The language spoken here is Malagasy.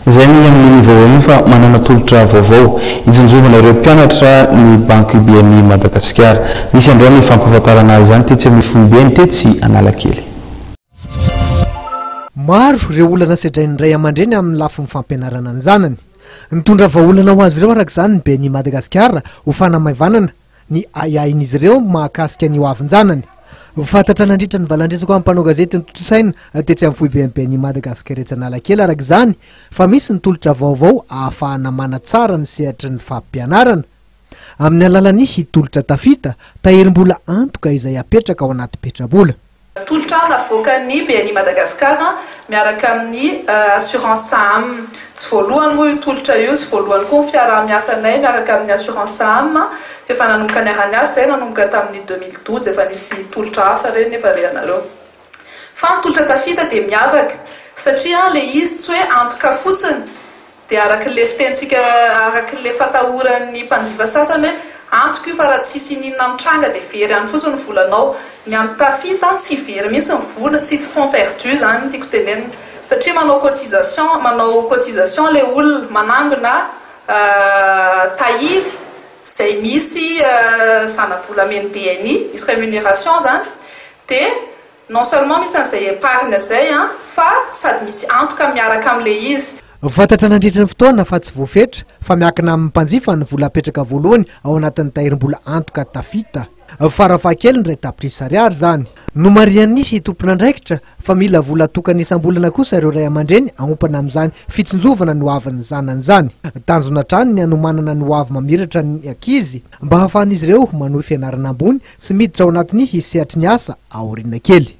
Izay ny amin'ny vaovao fa manana tolotra vaovao ijonjovana ireo mpianatra ny Banque UBM Madagasikara. Nisy androany ny fampahafantarana azy izany tetsy amin'ny FUBN tetsy Analakely. Maro ireo olana sedrainy ray aman-dreny amin'ny lafiny fampianarana ny zanany. Nitondra vahaolana ho azy ireo araka izany ny BNI Madagasikara ho fanamavanana ny aiain'izy ireo mahakasika ny hoavin-janany. Fantatra nandritra ny valandresako amin'ny mpanao gazety ny totosaina tetsy amin'ny FUBN BNI Madagasikara etsy Analakely araka izany fa misy ny tolotra vaovao ahafahana manatsara ny sehatry ny fampianarana amin'ny alalan'ny hitolotra tafita tahirim-bola antoka izay apetraka ao anaty petrabola. Tolotra navoaka ny BNI Madagasikara miaraka amin'ny assurance SAM. Tsy voalohany moa io tolotra io, tsy voalohany koa ny fiaraha-miasanay miaraka amin'ny assurance SAM efa nanomboka ny ara-niasa zay nanomboka tamin'ny 2012 efa nisy tolotra hafa reny nefa rehanareo. Fa ny tolotra tafita dia miavaka satria le izy tsy hoe antoka fotsiny dia arak'le fitentsika arak'le fatahoran'ny mpanjifa sasany hoe antoka io fa raha tsisy ninona mitranga dia very any fotsiny volanao. Ny amin'ny tafita tsy very mihitsy ny vola, tsisy fond perdu zany tiako tenenina satria manao cotisation le olona manangona tahiry zay misy zana-bolameny BNI, misy rémunération zany dia non seulement misy an'izay épargne zay fa sady misy antoka miaraka amin'le izy. Fantatra nandritra ny fotoana fa tsy voafetra fa miakina amin'ny mpanjifa ny vola apetraka voalohany ao anatin'ny tahirim-bola antoka tafita. Farafahakeliny ray tapitrisa ariary zany. No marian'ny tompona andraikitra fa mila vola tokana isam-bolana kosa ireo ray aman-dreny aompana amin'izany fitsinjovana ny hoavin'ny zanany zany. Tanjona trany ny anomanana ny hoavy mamiratra ny ankizy mba hahafahan'izy ireo manohy fianarana ambony sy miditra ao anatin'ny sehatry ny asa aoriana kely.